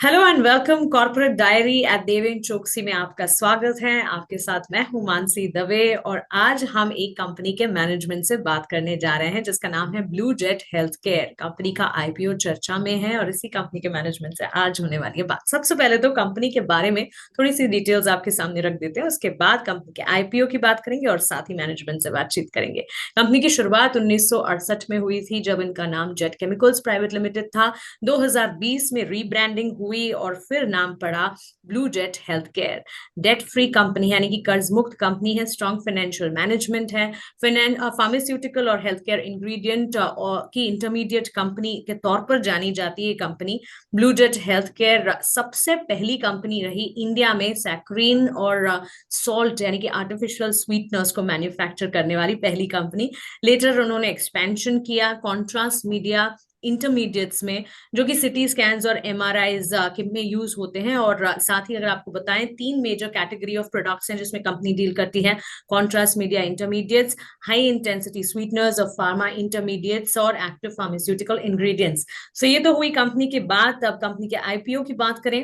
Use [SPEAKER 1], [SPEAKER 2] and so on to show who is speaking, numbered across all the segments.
[SPEAKER 1] Hello and welcome corporate diary at Deven Choksi में आपका स्वागत है। आपके साथ मैं हूं मानसी दवे और आज हम एक कंपनी के मैनेजमेंट से बात करने जा रहे हैं जिसका नाम है blue jet health care. Company का आईपीओ चर्चा में है और इसी कंपनी के मैनेजमेंट से आज होने वाली है बात। सबसे पहले तो कंपनी के बारे में थोड़ी सी डिटेल्स आपके सामने रख देते हैं, उसके बाद कंपनी के आईपीओ की बात करेंगे और साथ ही मैनेजमेंट से बातचीत करेंगे। कंपनी की शुरुआत 1968 में हुई थी जब इनका नाम जेट केमिकल्स प्राइवेट लिमिटेड था। 2020 में रीब्रांडिंग हुई और फिर नाम पड़ा blue jet health care. Debt free company यानी कि कर्ज मुक्त कंपनी है। स्ट्रॉन्ग फाइनेंशियल मैनेजमेंट है। फार्मास्यूटिकल और हेल्थ केयर इंग्रेडिएंट की इंटरमीडिएट कंपनी के तौर पर जानी जाती है company. Blue jet health care सबसे पहली कंपनी रही इंडिया में सैक्रीन और सॉल्ट यानी कि आर्टिफिशियल स्वीटनर्स को मैन्युफैक्चर करने वाली पहली कंपनी। लेटर उन्होंने एक्सपेंशन किया कॉन्ट्रास्ट मीडिया इंटरमीडिएट्स में, जो कि सिटी स्कैन्स और एमआरआईज में यूज होते हैं। और साथ ही अगर आपको बताएं, तीन मेजर कैटेगरी ऑफ प्रोडक्ट्स हैं जिसमें कंपनी डील करती है। Contrast media intermediates, high intensity sweeteners और फार्मा इंटरमीडिएट्स और एक्टिव फार्मास्यूटिकल इंग्रेडिएंट्स। सो ये तो हुई कंपनी की बात। अब कंपनी के आईपीओ की बात करें।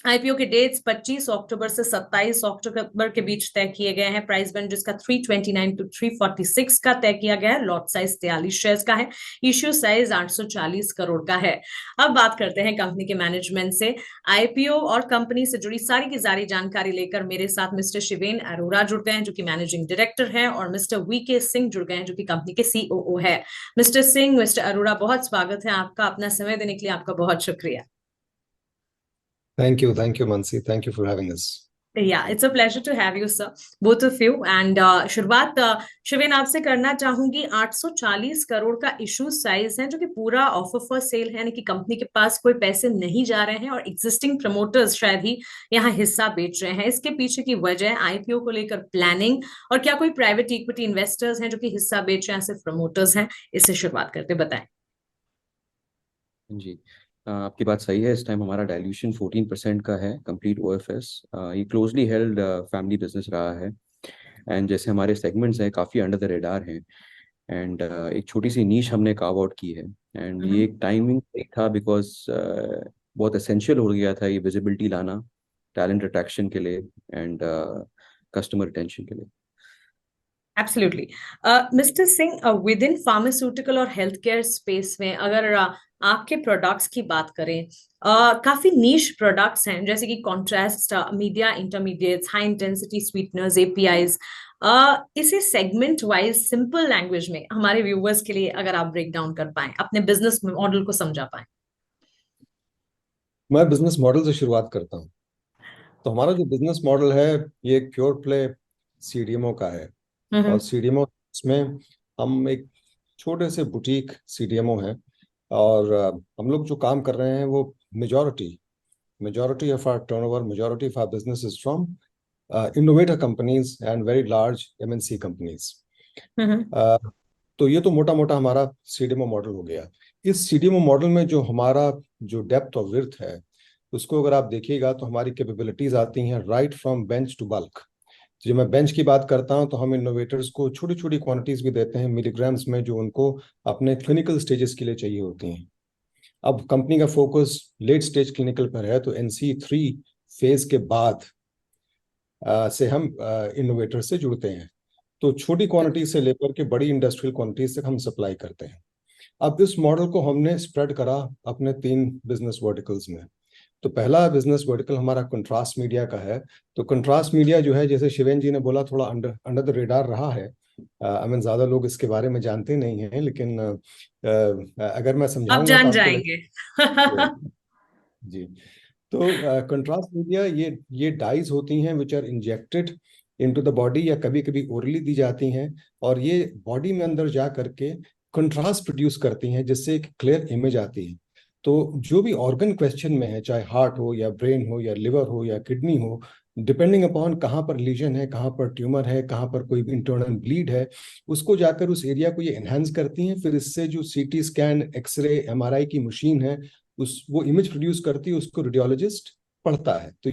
[SPEAKER 1] आईपीओ के डेट्स 25 अक्टूबर से 27 अक्टूबर के बीच तय किए गए हैं। प्राइस बैंड जिसका 329 टू 346 का तय किया गया है। लॉट साइज 43 शेयर्स का है। इश्यू साइज 840 करोड़ का है। अब बात करते हैं कंपनी के मैनेजमेंट से। आईपीओ और कंपनी से जुड़ी सारी की सारी जानकारी लेकर मेरे साथ मिस्टर शिवेन अरोड़ा जुड़ गए हैं जो कि मैनेजिंग डायरेक्टर है, और मिस्टर वी के सिंह जुड़ गए हैं जो कि कंपनी के सीओओ है। मिस्टर सिंह, मिस्टर अरोड़ा, बहुत स्वागत है आपका। अपना समय देने के लिए आपका बहुत शुक्रिया।
[SPEAKER 2] Thank you, Mansi. Thank you for having us.
[SPEAKER 1] Yeah, it's a pleasure to have you, sir, both of you. And शुरुआत शिवेन आपसे करना चाहूंगी। 840 करोड़ का इशू साइज है जो कि पूरा ऑफर फॉर सेल है, यानी कि कंपनी के पास कोई पैसे नहीं जा रहे हैं और एग्जिस्टिंग प्रमोटर्स शायद ही यहाँ हिस्सा बेच रहे हैं। इसके पीछे की वजह आईपीओ को लेकर प्लानिंग, और क्या कोई प्राइवेट इक्विटी इन्वेस्टर्स हैं जो कि हिस्सा बेच रहे हैं, सिर्फ प्रमोटर्स हैं? इससे शुरुआत करते बताएं।
[SPEAKER 3] जी। आपकी बात सही है। इस टाइम हमारा डाइल्यूशन 14% का है कंप्लीट ओएफएस। ये क्लोजली हेल्ड फैमिली बिजनेस रहा है। एंड जैसे हमारे सेगमेंट्स हैं काफ़ी अंडर द रेडार हैं। एंड एक छोटी सी नीश हमने कार्व आउट की है। एंड ये एक टाइमिंग था बिकॉज बहुत एसेंशियल हो गया था ये विजिबिलिटी लाना टैलेंट अट्रैक्शन के लिए एंड कस्टमर रिटेंशन के लिए।
[SPEAKER 1] Absolutely. Mister Singh, with in pharmaceutical और हेल्थ केयर स्पेस में अगर आपके प्रोडक्ट्स की बात करें, काफी नीश प्रोडक्ट्स हैं जैसे कि contrast media intermediates, high intensity sweeteners, APIs. इसे सेगमेंट वाइज सिंपल लैंग्वेज में हमारे व्यूअर्स के लिए अगर आप ब्रेक डाउन कर पाए, अपने बिजनेस मॉडल को समझा पाए।
[SPEAKER 2] मैं बिजनेस मॉडल से शुरुआत करता हूँ। तो हमारा जो बिजनेस मॉडल है ये एक प्योर प्ले सीडीएमओ का है। और
[SPEAKER 1] हम्म।
[SPEAKER 2] सीडीएमओ में हम एक छोटे से बुटीक सीडीएमओ हैं। और हम लोग जो काम कर रहे हैं वो majority majority of our turnover, majority of our business is from innovator companies and very large MNC companies.
[SPEAKER 1] Hmm.
[SPEAKER 2] तो ये तो मोटा मोटा हमारा सीडीएमओ मॉडल हो गया। इस सीडीएमओ मॉडल में जो हमारा जो डेप्थ और विड्थ है उसको अगर आप देखिएगा तो हमारी कैपेबिलिटीज आती हैं right from bench to bulk. जब मैं बेंच की बात करता हूं तो हम इनोवेटर्स को छोटी छोटी क्वांटिटीज भी देते हैं मिलीग्राम्स में, जो उनको अपने क्लिनिकल स्टेजेस के लिए चाहिए होती हैं। अब कंपनी का फोकस लेट स्टेज क्लिनिकल पर है, तो NC3 फेज के बाद से हम इनोवेटर से जुड़ते हैं। तो छोटी क्वांटिटी से लेकर के बड़ी इंडस्ट्रियल क्वांटिटीज तक हम सप्लाई करते हैं। अब इस मॉडल को हमने स्प्रेड करा अपने 3 बिजनेस वर्टिकल्स में। तो पहला बिजनेस वर्टिकल हमारा कंट्रास्ट मीडिया का है। तो कंट्रास्ट मीडिया जो है, जैसे शिवेन जी ने बोला, थोड़ा अंडर अंडर द रेडार रहा है। आई मीन ज्यादा लोग इसके बारे में जानते नहीं हैं, लेकिन अगर मैं
[SPEAKER 1] आप
[SPEAKER 2] समझाऊंगा तो
[SPEAKER 1] जान
[SPEAKER 2] आपको
[SPEAKER 1] जाएंगे।
[SPEAKER 2] लगे। जी। तो कंट्रास्ट मीडिया ये डाइज होती हैं which are injected into the body, या कभी कभी ओरली दी जाती हैं। और ये बॉडी में अंदर जा करके कंट्रास्ट प्रोड्यूस करती हैं जिससे एक क्लियर इमेज आती है। तो जो भी ऑर्गन क्वेश्चन में है, चाहे हार्ट हो या ब्रेन हो या लिवर हो या किडनी हो, डिपेंडिंग अपॉन कहाँ पर लीजन है, कहाँ पर ट्यूमर है, कहाँ पर कोई इंटरनल ब्लीड है, उसको जाकर उस एरिया को ये एनहांस करती हैं। फिर इससे जो सीटी स्कैन, एक्सरे, एमआरआई की मशीन है, उस वो इमेज प्रोड्यूस करती है, उसको रेडियोलॉजिस्ट पढ़ता है। तो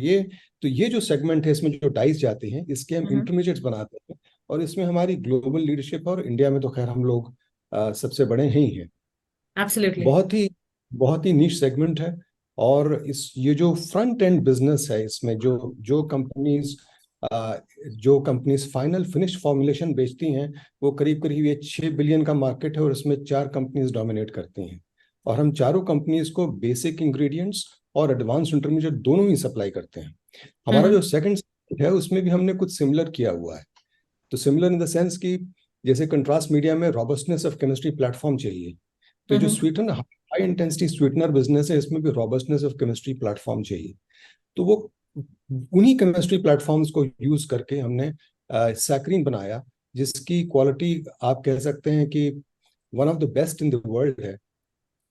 [SPEAKER 2] ये जो सेगमेंट है, इसमें जो डाइस जाते हैं, इसके हम इंटरमीडिएट्स बनाते हैं। और इसमें हमारी ग्लोबल लीडरशिप है, और इंडिया में तो खैर हम लोग सबसे बड़े ही हैं।
[SPEAKER 1] एब्सोल्युटली।
[SPEAKER 2] बहुत ही नीश सेगमेंट है। और इस ये जो फ्रंट एंड बिजनेस है, इसमें जो कंपनीज फाइनल फिनिश फॉर्मुलेशन बेचती हैं, वो करीब करीब ये 6 बिलियन का मार्केट है, और इसमें 4 कंपनीज डोमिनेट करती हैं। और हम चारों कंपनीज को बेसिक इंग्रेडिएंट्स और एडवांस इंटरमीडिएट दोनों ही सप्लाई करते हैं। हमारा जो सेकंड है उसमें भी हमने कुछ सिमिलर किया हुआ है। तो सिमिलर इन द सेंस कि जैसे कंट्रास्ट मीडिया में रॉबस्टनेस ऑफ केमिस्ट्री प्लेटफॉर्म चाहिए, तो ये जो sweetener high intensity sweetener business है, इसमें भी रॉबस्टनेस ऑफ केमिस्ट्री प्लेटफॉर्म चाहिए। तो वो उन्हीं केमिस्ट्री प्लेटफॉर्म्स को यूज करके हमने सैक्रीन बनाया, जिसकी क्वालिटी आप कह सकते हैं कि one of the best in the world है।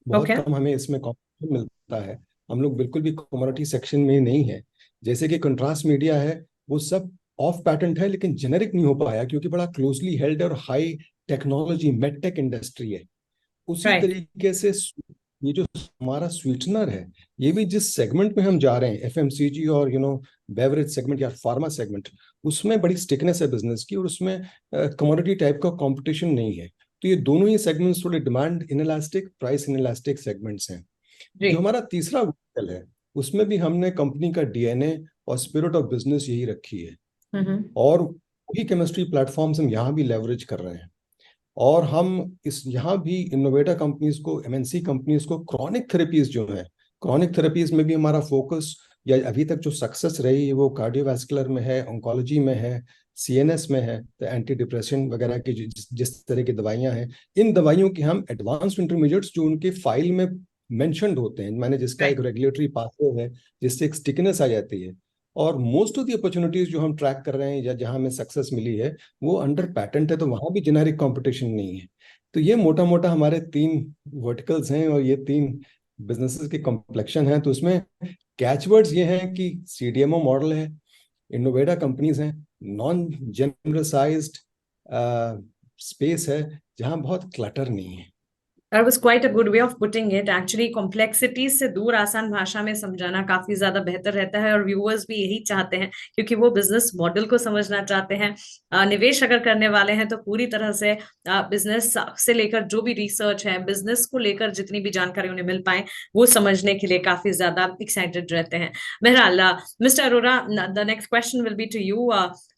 [SPEAKER 2] बहुत कम हमें इसमें कॉम्पिटिशन मिलता है। हम लोग बिल्कुल भी कमोडिटी सेक्शन में नहीं है। जैसे कि कंट्रास्ट मीडिया है, वो सब ऑफ पैटेंट है, लेकिन जेनेरिक नहीं हो पाया क्योंकि बड़ा क्लोजली हेल्ड और हाई टेक्नोलॉजी मेडटेक इंडस्ट्री है। उसी तरीके से ये जो हमारा स्वीटनर है, ये भी जिस सेगमेंट में हम जा रहे हैं, एफएमसीजी और बेवरेज सेगमेंट या फार्मा सेगमेंट, उसमें बड़ी स्टिकनेस है बिजनेस की, और उसमें कमोडिटी टाइप का कंपटीशन नहीं है। तो ये दोनों ही सेगमेंट्स थोड़े demand inelastic, price inelastic segments हैं। जो हमारा तीसरा वर्टिकल है, उसमें भी हमने कंपनी का डीएनए और स्पिरिट ऑफ बिजनेस यही रखी है, और वही केमिस्ट्री प्लेटफॉर्म्स हम यहाँ भी लेवरेज कर रहे हैं। और हम यहाँ भी इनोवेटर कंपनीज को, एमएनसी कंपनीज को क्रॉनिक थेरेपीज जो है, क्रॉनिक थेरेपीज में भी हमारा फोकस, या अभी तक जो सक्सेस रही है, वो कार्डियोवैस्कुलर में है, ऑन्कोलॉजी में है, सीएनएस में है, तो एंटी डिप्रेशन वगैरह की जिस तरह की दवाइयां हैं, इन दवाइयों की हम एडवांस्ड इंटरमीडिएट्स जो उनके फाइल में मेंशन्ड होते हैं, मैंने जिसका एक रेगुलेटरी पाथवे है, जिससे एक स्टिकनेस आ जाती है। और मोस्ट ऑफ द अपॉर्चुनिटीज जो हम ट्रैक कर रहे हैं या जहां हमें सक्सेस मिली है, वो अंडर पैटेंट है, तो वहां भी जेनेरिक कंपटीशन नहीं है। तो ये मोटा मोटा हमारे 3 वर्टिकल्स हैं, और ये 3 बिजनेसेस की कॉम्प्लेक्शन है। तो उसमें कैचवर्ड्स ये हैं कि सीडीएमओ मॉडल है, इनोवेटा कंपनीज हैं, नॉन जनरलाइज्ड स्पेस है जहां बहुत क्लटर नहीं है।
[SPEAKER 1] That was quite a good way of putting it. Actually, complexities से दूर आसान भाषा में समझाना काफी ज्यादा बेहतर रहता है, और व्यूअर्स भी यही चाहते हैं, क्योंकि वो बिजनेस मॉडल को समझना चाहते हैं। निवेश अगर करने वाले हैं तो पूरी तरह से बिजनेस से लेकर जो भी रिसर्च है, बिजनेस को लेकर जितनी भी जानकारी उन्हें मिल पाए, वो समझने के लिए काफी ज्यादा एक्साइटेड रहते हैं। बहरहाल, mister Arora, the next question will be to you.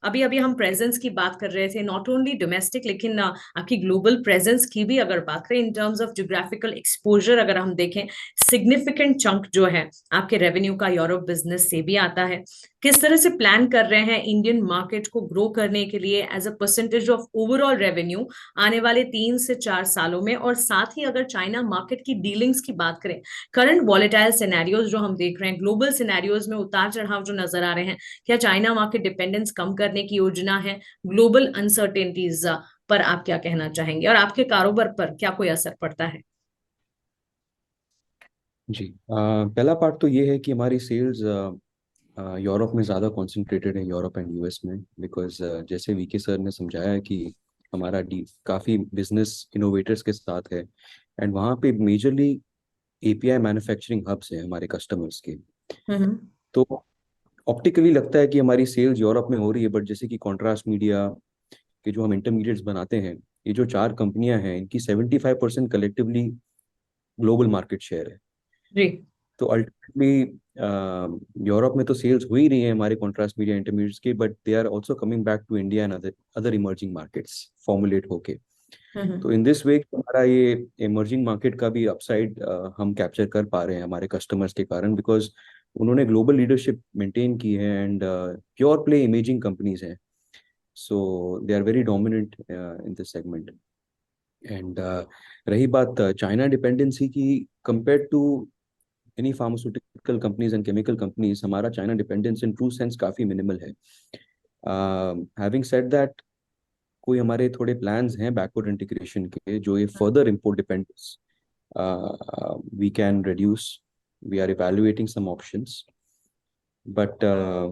[SPEAKER 1] अभी अभी हम प्रेजेंस की बात कर रहे थे, नॉट ओनली डोमेस्टिक, लेकिन आपकी ग्लोबल प्रेजेंस की भी अगर बात करें, in terms of geographical exposure अगर हम देखें, सिग्निफिकेंट चंक जो है आपके रेवेन्यू का यूरोप बिजनेस से भी आता है। किस तरह से प्लान कर रहे हैं इंडियन मार्केट को ग्रो करने के लिए as a percentage of overall revenue आने वाले 3 से 4 सालों में? और साथ ही अगर चाइना मार्केट की डीलिंग्स की बात करें, करंट वॉलेटाइल सिनेरियोज जो हम देख रहे हैं, ग्लोबल सिनेरियोज में उतार चढ़ाव जो नजर आ रहे हैं, क्या चाइना मार्केट डिपेंडेंस कम करने की योजना है? ग्लोबल अनसर्टेनिटीज पर आप क्या कहना चाहेंगे, और आपके कारोबार पर क्या कोई असर पड़ता है?
[SPEAKER 3] जी, पहला पार्ट तो ये है कि हमारी सेल्स यूरोप में ज़्यादा कॉन्सेंट्रेटेड है, यूरोप एंड यूएस में, बिकॉज जैसे वीके सर ने समझाया है कि हमारा काफ़ी बिजनेस इनोवेटर्स के साथ है, एंड वहाँ पे मेजरली एपीआई मैन्युफैक्चरिंग हब्स हैं हमारे कस्टमर्स के। तो ऑप्टिकली लगता है कि हमारी सेल्स यूरोप में हो रही है, बट जैसे कि कॉन्ट्रास्ट मीडिया के जो हम इंटरमीडिएट्स बनाते हैं, ये जो 4 कंपनियां हैं, इनकी 75% कलेक्टिवली ग्लोबल मार्केट शेयर है।
[SPEAKER 1] जी।
[SPEAKER 3] तो अल्टीमेटली यूरोप में तो सेल्स हो ही रही है हमारे कॉन्ट्रास्ट मीडिया इंटरमीडिएट्स की, but they are also coming back to India and other emerging markets formulate होके। तो इन दिस वे हमारा ये इमर्जिंग मार्केट का भी अपसाइड हम कैप्चर कर पा रहे हैं हमारे कस्टमर्स के कारण, बिकॉज उन्होंने ग्लोबल लीडरशिप मेंटेन की है, and pure play imaging companies हैं, so they are very dominant in this segment. And रही बात चाइना डिपेंडेंसी की, compare to any pharmaceutical companies and chemical companies, हमारा China dependence in true sense काफ़ी minimal है। Having said that, कोई हमारे थोड़े प्लान्स हैं बैकवर्ड इंटीग्रेशन के, जो ये further import dependence we can reduce. We are evaluating some options, but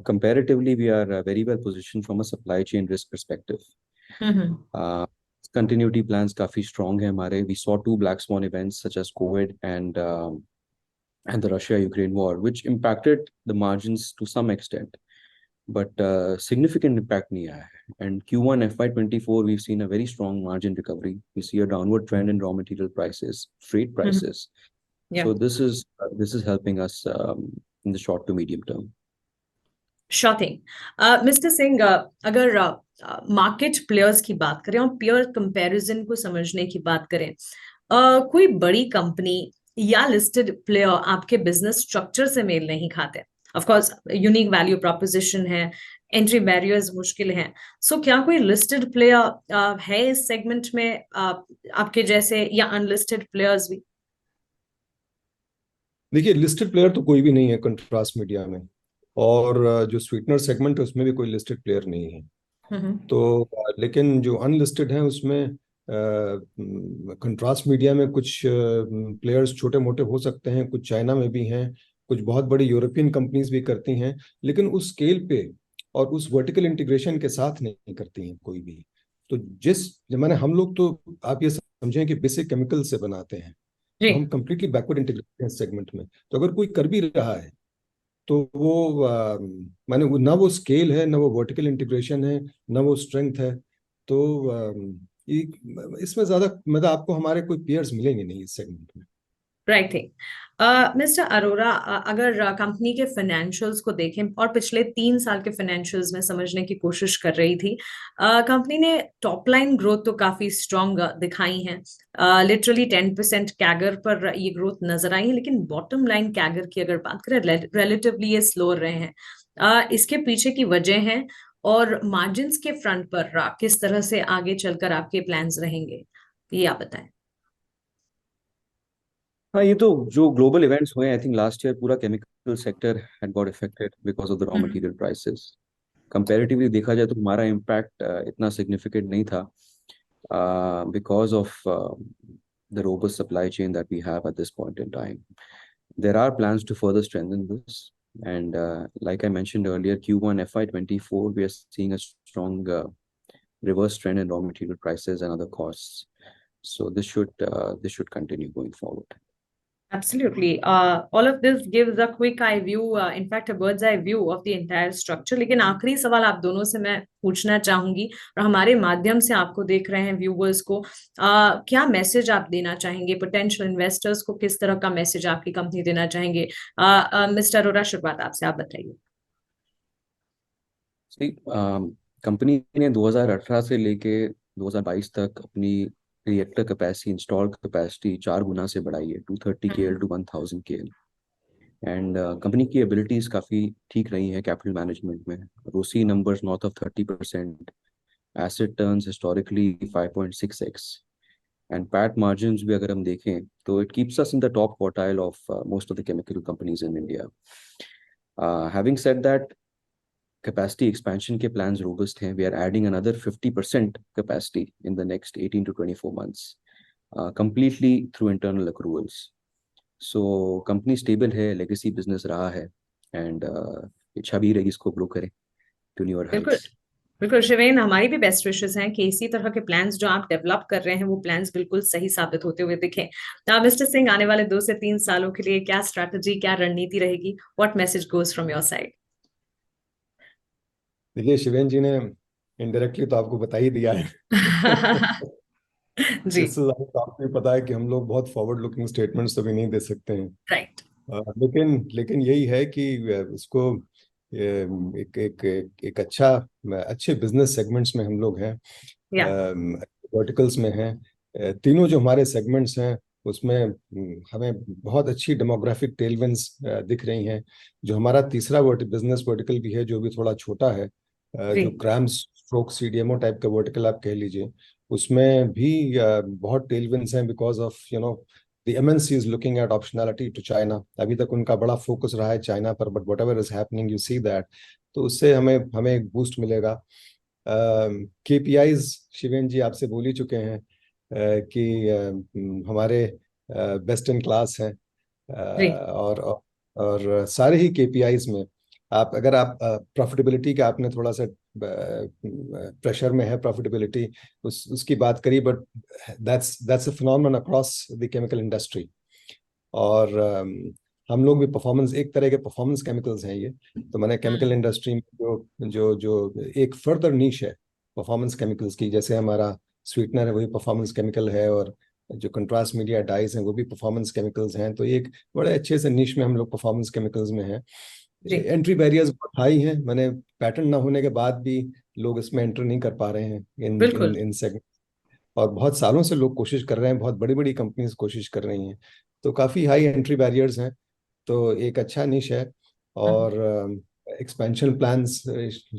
[SPEAKER 3] comparatively we are very well positioned from a supply chain risk perspective. Continuity plans काफी strong है हमारे. We saw 2 black swan events such as COVID and the Russia-Ukraine war, which impacted the margins to some extent, but significant impact नहीं आया है. And Q1 FY24 we've seen a very strong margin recovery. We see a downward trend in raw material prices, freight prices.
[SPEAKER 1] Yeah.
[SPEAKER 3] So this is helping us in the short to medium term.
[SPEAKER 1] Sure thing. Mister Singh, अगर market players की बात करें और peer comparison को समझने की बात करें, कोई बड़ी कंपनी या लिस्टेड प्लेयर आपके बिजनेस स्ट्रक्चर से मेल नहीं खाते. Of course unique value proposition है, एंट्री बैरियर्स मुश्किल हैं. सो क्या कोई लिस्टेड प्लेयर है इस सेगमेंट में आपके जैसे, या अनलिस्टेड प्लेयर्स भी?
[SPEAKER 2] देखिए, लिस्टेड प्लेयर तो कोई भी नहीं है कंट्रास्ट मीडिया में, और जो स्वीटनर सेगमेंट है उसमें भी कोई लिस्टेड प्लेयर नहीं है. तो लेकिन जो अनलिस्टेड है उसमें कंट्रास्ट मीडिया में कुछ प्लेयर्स छोटे मोटे हो सकते हैं, कुछ चाइना में भी हैं, कुछ बहुत बड़ी यूरोपियन कंपनीज भी करती हैं, लेकिन उस स्केल पे और उस वर्टिकल इंटीग्रेशन के साथ नहीं करती हैं कोई भी. तो मैंने हम लोग तो आप ये समझें कि बेसिक केमिकल से बनाते हैं, तो हम कंप्लीटली बैकवर्ड इंटीग्रेटेड हैं सेगमेंट में. तो अगर कोई कर भी रहा है तो वो ना वो स्केल है, ना वो वर्टिकल इंटीग्रेशन है, ना वो स्ट्रेंथ है. तो इसमें ज्यादा मतलब आपको हमारे कोई पीयर्स मिलेंगे नहीं इस सेगमेंट में.
[SPEAKER 1] Right thing. मिस्टर अरोरा, अगर कंपनी के फाइनेंशियल्स को देखें और पिछले 3 साल के फाइनेंशियल्स में समझने की कोशिश कर रही थी, कंपनी ने टॉप लाइन ग्रोथ तो काफी स्ट्रॉन्ग दिखाई है, लिटरली 10% कैगर पर ये ग्रोथ नजर आई है, लेकिन बॉटम लाइन कैगर की अगर बात करें रिलेटिवली ये स्लो रहे हैं. इसके पीछे की वजह है, और मार्जिन्स के फ्रंट पर किस तरह से आगे चलकर आपके प्लान्स रहेंगे, ये आप बताएं.
[SPEAKER 3] हाँ, ये तो जो ग्लोबल इवेंट्स हुए, आई थिंक लास्ट ईयर पूरा chemical sector had got affected because of the raw material prices. Comparatively देखा जाए तो हमारा इम्पैक्ट इतना सिग्निफिकेंट नहीं था because of the robust supply chain that we have at this point in time. There are plans to further strengthen this, and like I mentioned earlier, Q1 FY24 we are seeing a strong reverse trend in raw material prices and other costs. So this should continue going forward.
[SPEAKER 1] Absolutely. All of this gives a quick eye view, in fact, a bird's eye view of the entire structure. लेकिन आखिरी सवाल आप दोनों से मैं पूछना चाहूंगी, और हमारे माध्यम से आपको देख रहे हैं व्यूवर्स को, क्या मैसेज आप देना चाहेंगे पोटेंशियल इन्वेस्टर्स को? किस तरह का मैसेज आपकी कंपनी देना चाहेंगे? मिस्टर अरोरा, शुरुआत आपसे, आप बताइए.
[SPEAKER 3] कंपनी ने 2018 से लेके 2022 तक अपनी रिएक्टर कैपेसिटी, इंस्टॉल्ड कैपेसिटी 4 गुना से बढ़ाई है, 230 KL to 1000 KL. And company की एबिलिटीज काफ़ी ठीक रही है कैपिटल मैनेजमेंट में. ROCE numbers north of 30%, asset turns historically 5.6x, and PAT margins भी अगर हम देखें तो it keeps us in the top quartile of most of the chemical companies in India. Having said that, capacity expansion के plans robust हैं. We are adding another 50% capacity in the next 18 to 24 months, completely through internal accruals. So company stable है, legacy business रहा है, and इच्छा भी रहेगी इसको grow करें to newer heights.
[SPEAKER 1] बिल्कुल शिवेन, हमारी भी बेस्ट विशेस हैं कि इसी तरह के प्लान्स जो आप डेवलप कर रहे हैं वो प्लान्स बिल्कुल सही साबित होते हुए दिखें. मिस्टर सिंह, आने वाले 2 से 3 सालों के लिए क्या स्ट्रैटेजी, क्या रणनीति रहेगी? What message goes from your side?
[SPEAKER 2] देखिए, शिवेन जी ने इनडायरेक्टली तो आपको बता ही दिया है.
[SPEAKER 1] जी.
[SPEAKER 2] इससे ज्यादा तो आपको पता है कि हम लोग बहुत फॉरवर्ड लुकिंग स्टेटमेंट्स अभी नहीं दे सकते हैं.
[SPEAKER 1] राइट.
[SPEAKER 2] लेकिन यही है कि इसको एक एक एक, एक अच्छे बिजनेस सेगमेंट्स में हम लोग हैं, वर्टिकल्स में हैं. तीनों जो हमारे सेगमेंट्स हैं उसमें हमें बहुत अच्छी डेमोग्राफिक टेलविंड्स दिख रही हैं. जो हमारा तीसरा बिजनेस वर्टिकल भी है, जो भी थोड़ा छोटा है, जो क्रैम्स स्ट्रोक सीडीएमओ टाइप का वर्टिकल आप कह लीजिए, उसमें भी बहुत टेलविंड्स हैं because of the MNC is looking at optionality to China. अभी तक उनका बड़ा फोकस रहा है चाइना पर, but whatever is happening you see that. तो उससे हमें एक बूस्ट मिलेगा. KPIs शिवेन जी आपसे बोल ही चुके हैं कि हमारे बेस्ट इन क्लास हैं, और सारे ही KPIs में अगर आप प्रॉफिटेबिलिटी का आपने थोड़ा सा प्रेशर में है प्रॉफिटेबिलिटी, उसकी बात करी, but that's a phenomenon across the chemical industry. और हम लोग भी परफॉर्मेंस, एक तरह के परफॉर्मेंस केमिकल्स हैं ये. तो मैंने केमिकल इंडस्ट्री में जो एक फर्दर नीश है परफॉर्मेंस केमिकल्स की, जैसे हमारा स्वीटनर है वही परफॉर्मेंस केमिकल है, और जो कंट्रास्ट मीडिया डाइज हैं वो भी परफॉर्मेंस केमिकल्स हैं। तो ये एक बड़े अच्छे से निश में हम लोग परफॉर्मेंस केमिकल्स में हैं।
[SPEAKER 1] जी
[SPEAKER 2] एंट्री बैरियर्स बहुत हाई हैं, मैंने पैटर्न ना होने के बाद भी लोग इसमें एंटर नहीं कर पा रहे हैं इन
[SPEAKER 1] बिल्कुल।
[SPEAKER 2] इन इन सेगमेंट। और बहुत सालों से लोग कोशिश कर रहे हैं, बहुत बड़ी बड़ी कंपनीज कोशिश कर रही हैं, तो काफ़ी हाई एंट्री बैरियर्स हैं। तो एक अच्छा निश है। और एक्सपेंशन प्लान्स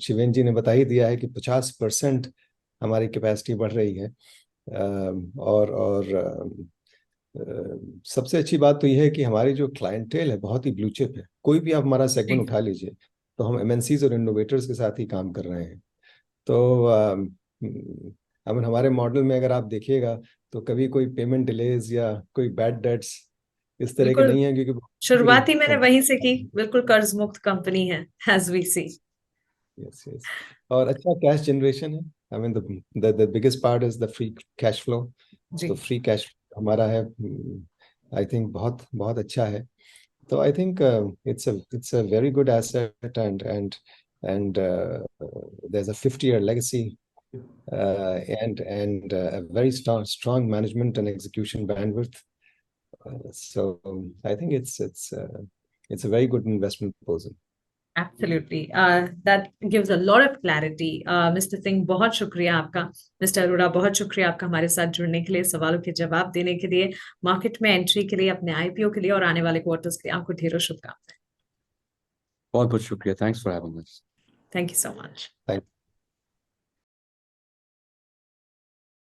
[SPEAKER 2] शिवेन जी ने बता ही दिया है कि 50% हमारी कैपेसिटी बढ़ रही है। और सबसे अच्छी बात तो यह है कि हमारी जो क्लाइंटेल है बहुत ही ब्लू चिप है। कोई भी आप हमारा सेगमेंट
[SPEAKER 1] जी
[SPEAKER 2] उठा लीजिए, तो हम एमएनसीज और इनोवेटर्स के साथ ही काम कर रहे हैं। तो अब हमारे मॉडल में अगर आप देखिएगा तो कभी कोई पेमेंट डिलेज या कोई बैड डेट्स इस तरह के
[SPEAKER 1] बिल्कुल।
[SPEAKER 2] नहीं है, क्योंकि बहुत बड़ी
[SPEAKER 1] शुरुआत ही मैंने वहीं से की, बिल्कुल कर्ज मुक्त कंपनी है as we see.
[SPEAKER 2] Yes yes. और अच्छा कैश जनरेशन है। I mean the biggest part is the free cash flow.
[SPEAKER 1] जी
[SPEAKER 2] तो फ्री कैश हमारा है, आई थिंक बहुत बहुत अच्छा है। So I think it's a very good asset, and there's a 50-year legacy, and a very strong management and execution bandwidth. So I think it's a very good investment proposal.
[SPEAKER 1] Absolutely, that gives a lot of clarity. Mister Singh, बहुत शुक्रिया आपका। Mister Arora, बहुत शुक्रिया आपका हमारे साथ जुड़ने के लिए, सवालों के जवाब देने के लिए, मार्केट में एंट्री के लिए, अपने आईपीओ के लिए और आने वाले क्वार्टर्स के लिए आपको ढेरों शुभकामनाएं।
[SPEAKER 3] बहुत बहुत शुक्रिया। Thanks for having us.
[SPEAKER 1] Thank you so much.
[SPEAKER 2] Thank